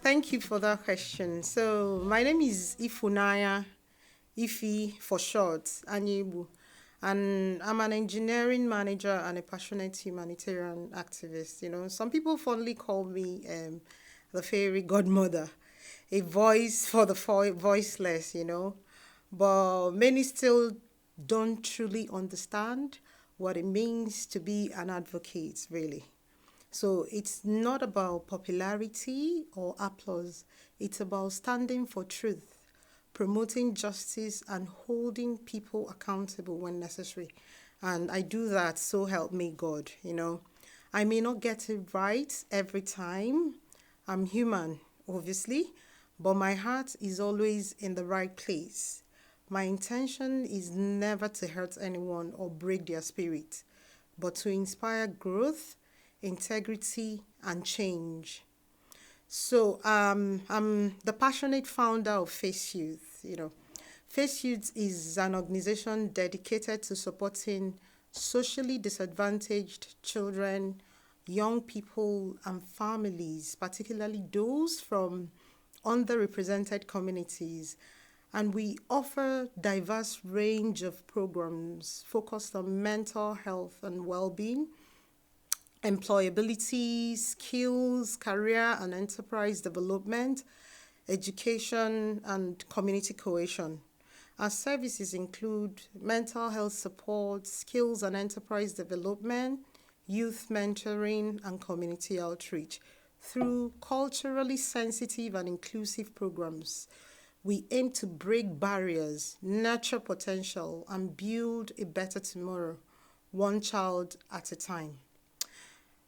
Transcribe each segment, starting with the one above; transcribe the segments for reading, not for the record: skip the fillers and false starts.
Thank you for that question. So, my name is Ifunaya, Ifi for short, Anyaegbu, and I'm an engineering manager and a passionate humanitarian activist. Some people fondly call me the fairy godmother, a voice for the voiceless, but many still don't truly understand what it means to be an advocate, really. So it's not about popularity or applause. It's about standing for truth, promoting justice, and holding people accountable when necessary. And I do that, so help me God. I may not get it right every time. I'm human, obviously, but my heart is always in the right place. My intention is never to hurt anyone or break their spirit, but to inspire growth, integrity, and change. So I'm the passionate founder of Face Youth. Face Youth is an organization dedicated to supporting socially disadvantaged children, young people, and families, particularly those from underrepresented communities. And we offer diverse range of programs focused on mental health and well-being, employability, skills, career and enterprise development, education, and community cohesion. Our services include mental health support, skills and enterprise development, youth mentoring, and community outreach. Through culturally sensitive and inclusive programs, we aim to break barriers, nurture potential, and build a better tomorrow, one child at a time.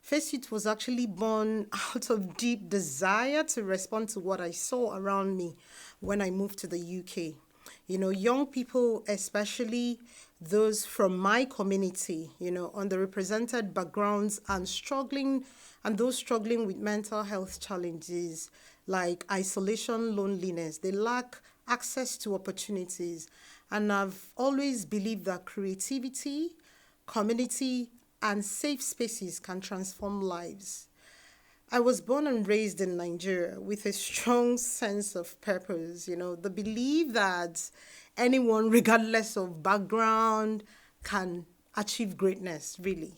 Faceit was actually born out of deep desire to respond to what I saw around me when I moved to the UK. Young people, especially those from my community, underrepresented backgrounds and those struggling with mental health challenges like isolation, loneliness, they lack access to opportunities. And I've always believed that creativity, community, and safe spaces can transform lives. I was born and raised in Nigeria with a strong sense of purpose, the belief that anyone, regardless of background, can achieve greatness, really.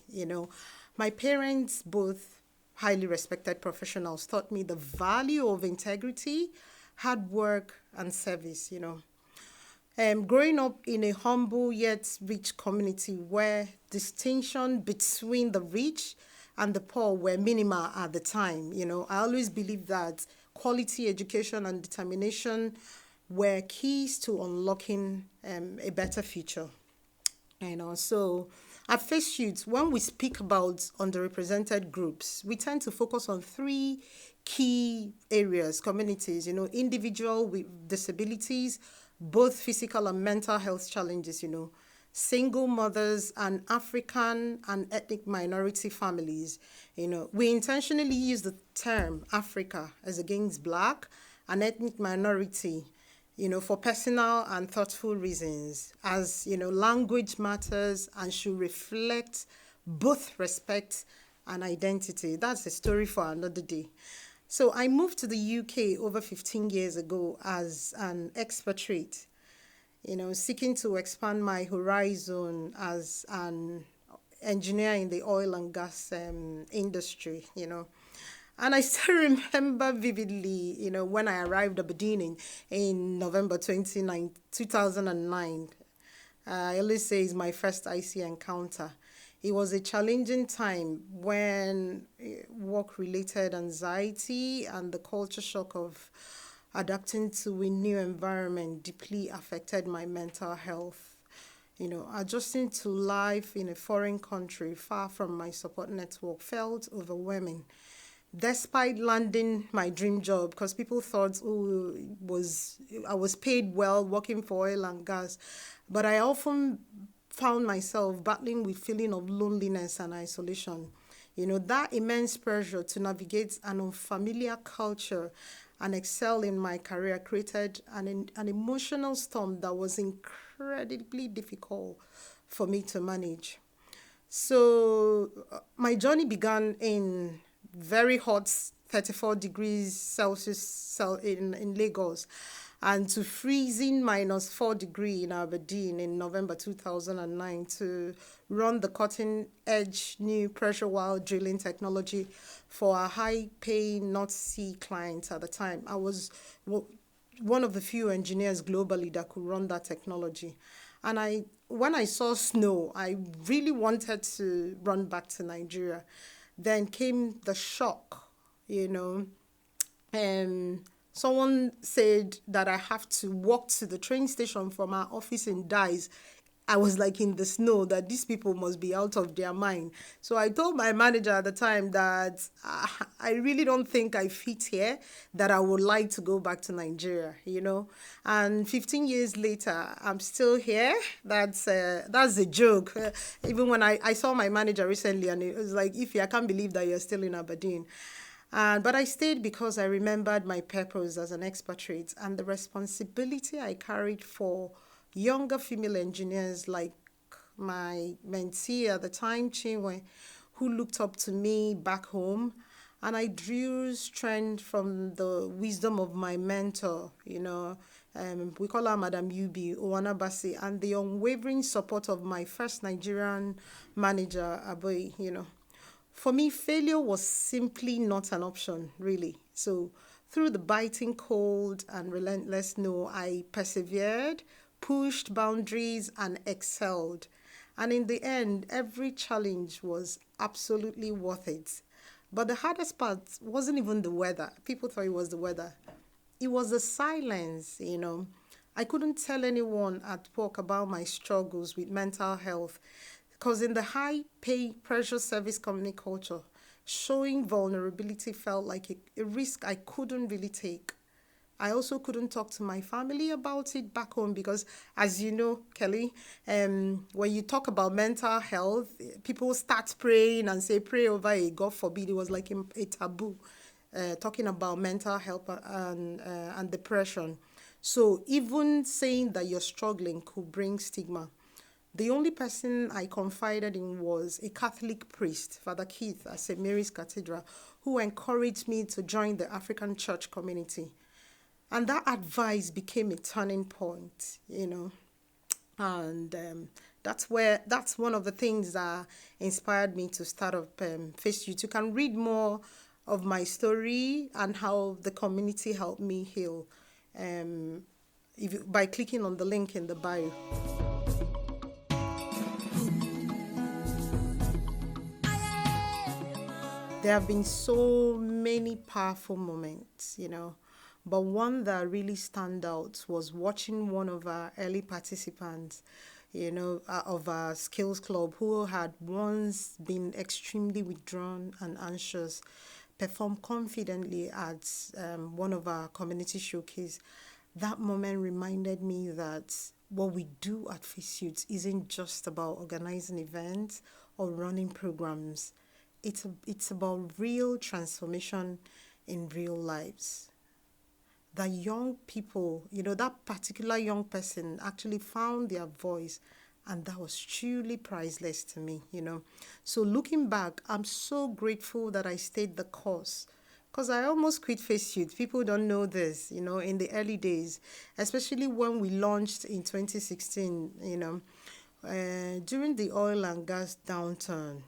My parents, both highly respected professionals, taught me the value of integrity, hard work, and service. Growing up in a humble yet rich community where distinction between the rich and the poor were minimal at the time, I always believed that quality education and determination were keys to unlocking a better future. So at Face Youth, when we speak about underrepresented groups, we tend to focus on three key areas, communities, individual with disabilities, both physical and mental health challenges, single mothers and African and ethnic minority families. We intentionally use the term Africa as against black and ethnic minority, for personal and thoughtful reasons, as language matters and should reflect both respect and identity. That's a story for another day. So I moved to the UK over 15 years ago as an expatriate, seeking to expand my horizon as an engineer in the oil and gas industry. And I still remember vividly, when I arrived at Aberdeen in November 2009. I always say it's my first IC encounter. It was a challenging time when work related anxiety and the culture shock of adapting to a new environment deeply affected my mental health. Adjusting to life in a foreign country far from my support network felt overwhelming. Despite landing my dream job, because people thought, oh, I was paid well working for oil and gas, but I often found myself battling with feeling of loneliness and isolation. That immense pressure to navigate an unfamiliar culture and excel in my career created an emotional storm that was incredibly difficult for me to manage. So my journey began in very hot 34 degrees Celsius in Lagos, and to freezing -4 degree in Aberdeen in November 2009 to run the cutting edge new pressure well drilling technology for a high paying North Sea client at the time. I was one of the few engineers globally that could run that technology. And when I saw snow, I really wanted to run back to Nigeria. Then came the shock, you know. Someone said that I have to walk to the train station from our office in Dice. I was like in the snow, that these people must be out of their mind. So I told my manager at the time that I really don't think I fit here, that I would like to go back to Nigeria, you know. And 15 years later, I'm still here. That's a joke. Even when I saw my manager recently, and it was like, Ify, I can't believe that you're still in Aberdeen. But I stayed because I remembered my purpose as an expatriate and the responsibility I carried for younger female engineers like my mentee at the time, Chinwe, who looked up to me back home. And I drew strength from the wisdom of my mentor, you know. We call her Madam Yubi, Owana Basi, and the unwavering support of my first Nigerian manager, Aboy, you know. For me, failure was simply not an option, really. So, through the biting cold and relentless no, I persevered, pushed boundaries, and excelled. And in the end, every challenge was absolutely worth it. But the hardest part wasn't even the weather. People thought it was the weather. It was the silence, you know. I couldn't tell anyone at work about my struggles with mental health because in the high pay pressure service company culture, showing vulnerability felt like a risk I couldn't really take. I also couldn't talk to my family about it back home because, as you know, Kelly, when you talk about mental health, people start praying and say, pray over it. God forbid, it was like a taboo, talking about mental health and depression. So even saying that you're struggling could bring stigma. The only person I confided in was a Catholic priest, Father Keith, at St. Mary's Cathedral, who encouraged me to join the African church community. And that advice became a turning point, you know. And that's one of the things that inspired me to start up Face Youth. You can read more of my story and how the community helped me heal by clicking on the link in the bio. There have been so many powerful moments, you know, but one that really stand out was watching one of our early participants, you know, of our skills club who had once been extremely withdrawn and anxious perform confidently at one of our community showcase. That moment reminded me that what we do at Face Youth isn't just about organizing events or running programs. It's about real transformation in real lives. That young people, you know, that particular young person actually found their voice, and that was truly priceless to me, you know. So looking back, I'm so grateful that I stayed the course because I almost quit Face Youth. People don't know this, you know, in the early days, especially when we launched in 2016, you know, during the oil and gas downturn.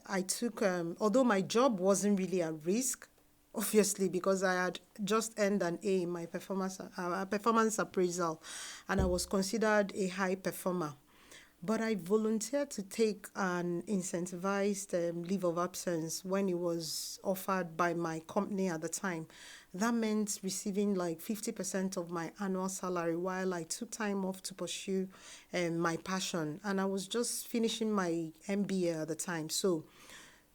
I took, although my job wasn't really at risk, obviously, because I had just earned an A in my performance appraisal, and I was considered a high performer. But I volunteered to take an incentivized leave of absence when it was offered by my company at the time. That meant receiving like 50% of my annual salary while I took time off to pursue my passion. And I was just finishing my MBA at the time. So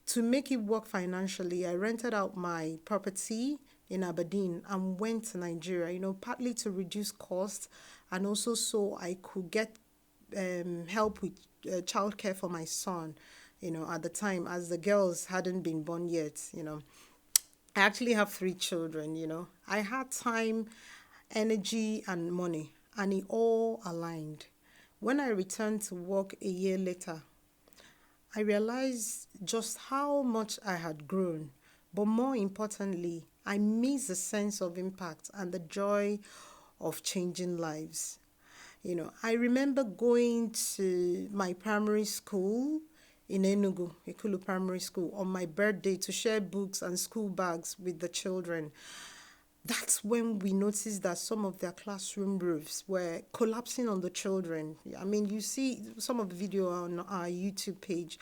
to make it work financially, I rented out my property in Aberdeen and went to Nigeria, you know, partly to reduce costs and also so I could get help with childcare for my son, you know, at the time as the girls hadn't been born yet, you know. I actually have 3 children, you know. I had time, energy, and money, and it all aligned. When I returned to work a year later, I realized just how much I had grown, But more importantly, I miss the sense of impact and the joy of changing lives. I remember going to my primary school in Enugu, Ikulu Primary School, on my birthday to share books and school bags with the children. That's when we noticed that some of their classroom roofs were collapsing on the children. I mean, you see some of the video on our YouTube page.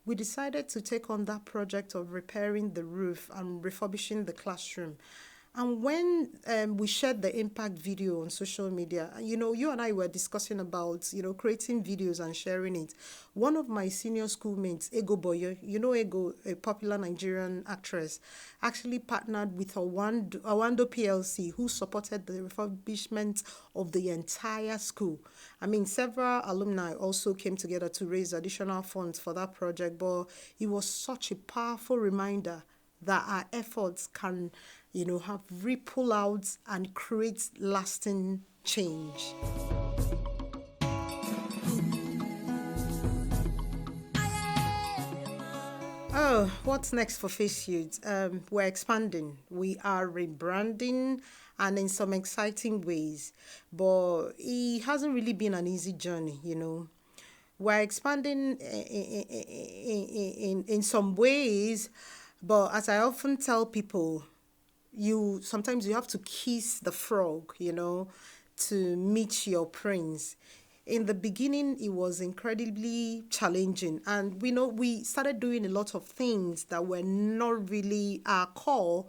We decided to take on that project of repairing the roof and refurbishing the classroom. And when we shared the impact video on social media, you and I were discussing about, creating videos and sharing it. One of my senior schoolmates, Ego Boyo, Ego, a popular Nigerian actress, actually partnered with Awando PLC, who supported the refurbishment of the entire school. I mean, several alumni also came together to raise additional funds for that project, but it was such a powerful reminder that our efforts can, have ripple out and create lasting change. Oh, what's next for Face Youth? We're expanding. We are rebranding and in some exciting ways. But it hasn't really been an easy journey. We're expanding in some ways, but as I often tell people, sometimes you have to kiss the frog, to meet your prince. In the beginning, it was incredibly challenging, and we started doing a lot of things that were not really our core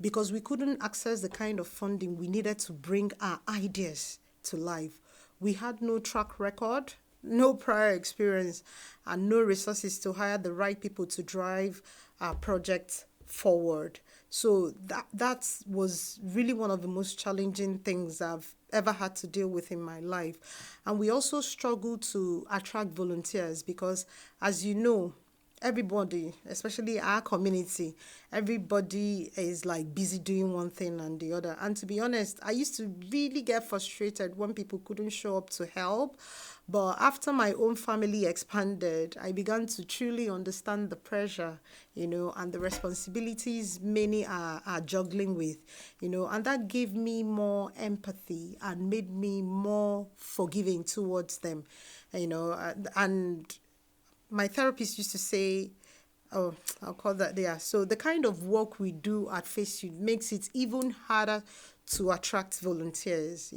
because we couldn't access the kind of funding we needed to bring our ideas to life. We had no track record, no prior experience, and no resources to hire the right people to drive our project forward. So that was really one of the most challenging things I've ever had to deal with in my life. And we also struggled to attract volunteers because, as you know, everybody, especially our community, everybody is like busy doing one thing and the other. And to be honest, I used to really get frustrated when people couldn't show up to help. But after my own family expanded, I began to truly understand the pressure, and the responsibilities many are juggling with, and that gave me more empathy and made me more forgiving towards them, and my therapist used to say, oh, I'll call that there. So the kind of work we do at Face Youth makes it even harder to attract volunteers.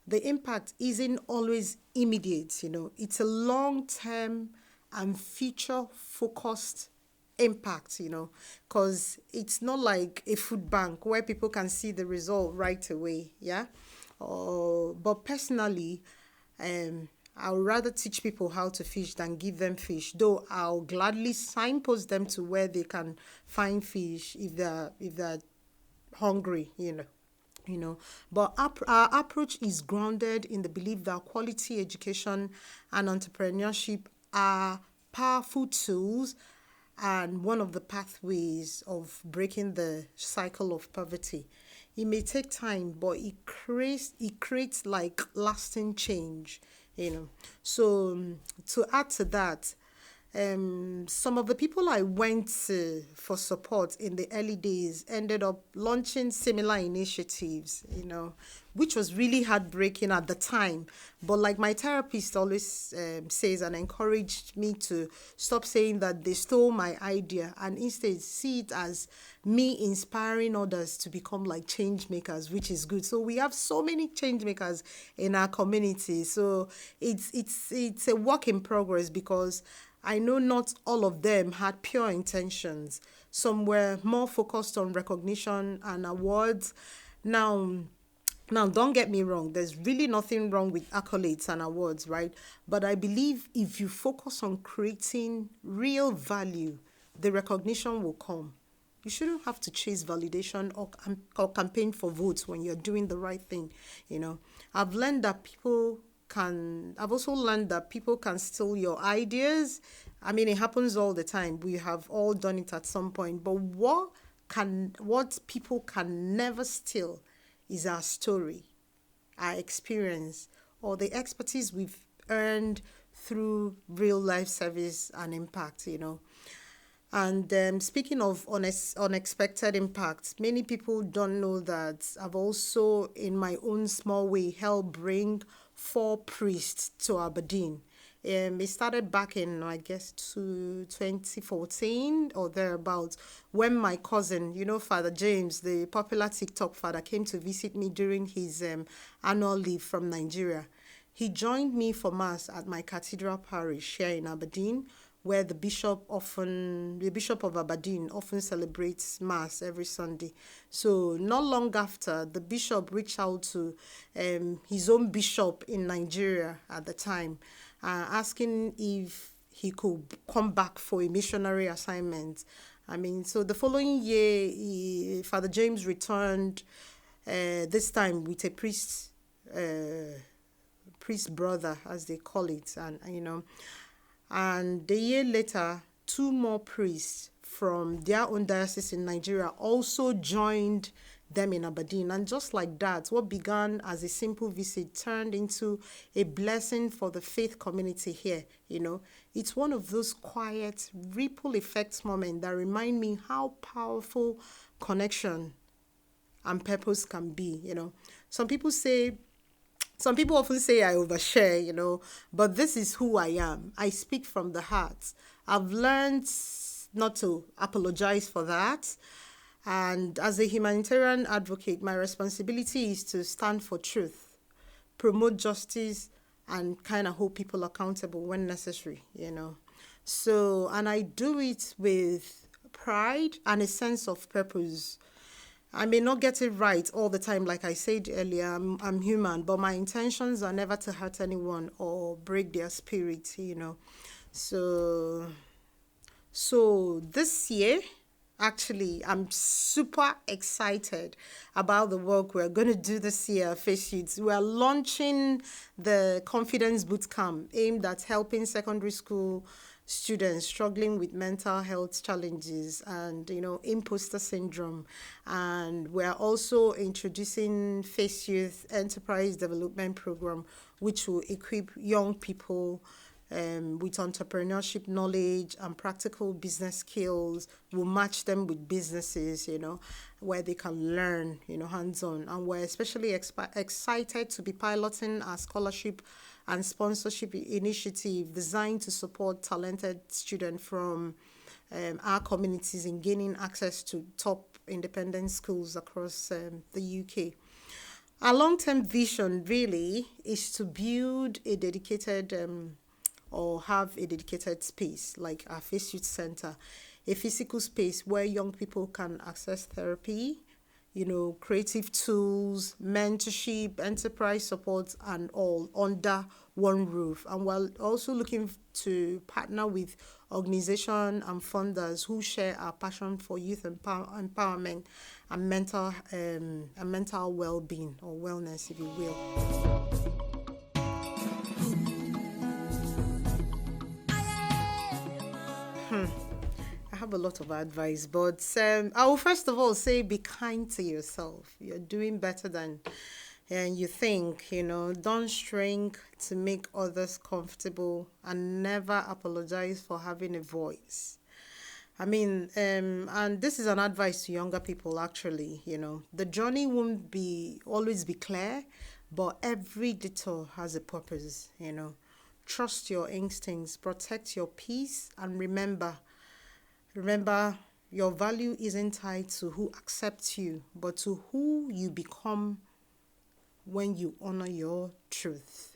The impact isn't always immediate. It's a long-term and future-focused impact, because it's not like a food bank where people can see the result right away. Yeah. But personally, I would rather teach people how to fish than give them fish, though I'll gladly signpost them to where they can find fish if they're hungry, But our approach is grounded in the belief that quality education and entrepreneurship are powerful tools and one of the pathways of breaking the cycle of poverty. It may take time, but it creates like lasting change. So to add to that, some of the people I went to for support in the early days ended up launching similar initiatives, which was really heartbreaking at the time. But like my therapist always says and encouraged me to stop saying that they stole my idea and instead see it as me inspiring others to become like change makers, which is good. So we have so many change makers in our community. So it's a work in progress because I know not all of them had pure intentions. Some were more focused on recognition and awards. Now, don't get me wrong, there's really nothing wrong with accolades and awards, right? But I believe if you focus on creating real value, the recognition will come. You shouldn't have to chase validation or campaign for votes when you're doing the right thing. I've learned that I've also learned that people can steal your ideas. I mean, it happens all the time. We have all done it at some point. But what people can never steal is our story, our experience, or the expertise we've earned through real life service and impact. And speaking of unexpected impacts, many people don't know that I've also, in my own small way, helped bring 4 priests to Aberdeen. It started back in, I guess, 2014 or thereabouts, when my cousin, Father James, the popular TikTok father, came to visit me during his annual leave from Nigeria. He joined me for Mass at my cathedral parish here in Aberdeen, where the Bishop of Aberdeen often celebrates Mass every Sunday. So not long after, the bishop reached out to his own bishop in Nigeria at the time, asking if he could come back for a missionary assignment. So the following year, Father James returned, this time with a priest brother, as they call it, and a year later, 2 more priests from their own diocese in Nigeria also joined them in Aberdeen. And just like that, what began as a simple visit turned into a blessing for the faith community here. It's one of those quiet ripple effects moments that remind me how powerful connection and purpose can be. Some people say some people often say I overshare, but this is who I am. I speak from the heart. I've learned not to apologize for that. And as a humanitarian advocate, my responsibility is to stand for truth, promote justice, and kind of hold people accountable when necessary. So, and I do it with pride and a sense of purpose. I may not get it right all the time, like I said earlier. I'm human, but my intentions are never to hurt anyone or break their spirit. So, this year, actually, I'm super excited about the work we're going to do this year at FACEYOUTH. We're launching the Confidence Bootcamp aimed at helping secondary school students struggling with mental health challenges and imposter syndrome. And we're also introducing FACEYOUTH Enterprise Development Program, which will equip young people with entrepreneurship knowledge and practical business skills. We'll match them with businesses, where they can learn, hands-on. And we're especially excited to be piloting our scholarship and sponsorship initiative designed to support talented students from our communities in gaining access to top independent schools across the UK. Our long-term vision really is to build a dedicated or have a dedicated space like our FACEYOUTH Center, a physical space where young people can access therapy, creative tools, mentorship, enterprise support, and all under one roof. And we're also looking to partner with organizations and funders who share our passion for youth empowerment and mental well-being or wellness, if you will. I have a lot of advice, but I will first of all say be kind to yourself. You're doing better than you think. Don't shrink to make others comfortable, and never apologize for having a voice. And this is an advice to younger people actually. The journey won't always be clear, but every detour has a purpose. Trust your instincts, protect your peace, and remember, your value isn't tied to who accepts you, but to who you become when you honor your truth.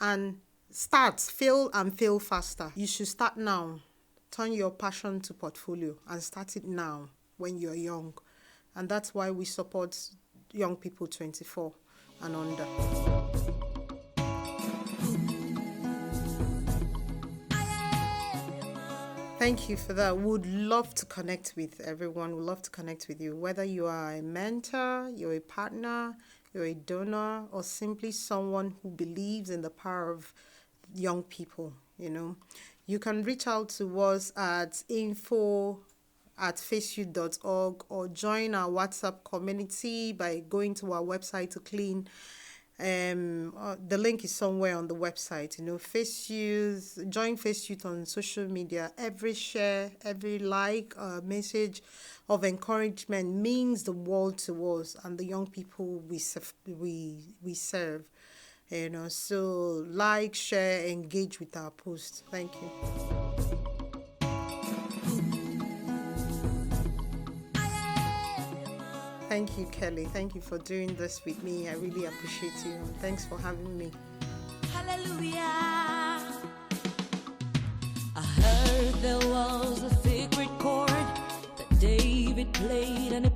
And fail faster. You should start now. Turn your passion to portfolio and start it now when you're young. And that's why we support young people 24 and under. Thank you for that. Would love to connect with everyone. Would love to connect with you. Whether you are a mentor, you're a partner, you're a donor, or simply someone who believes in the power of young people, You can reach out to us at info@faceyouth.org or join our WhatsApp community by going to our website to The link is somewhere on the website. Face Youth, join Face Youth on social media. Every share, every like, message of encouragement means the world to us and the young people we serve. So like, share, engage with our post. Thank you. Thank you, Kelly. Thank you for doing this with me. I really appreciate you. Thanks for having me. Hallelujah. I heard there was a secret chord that David played and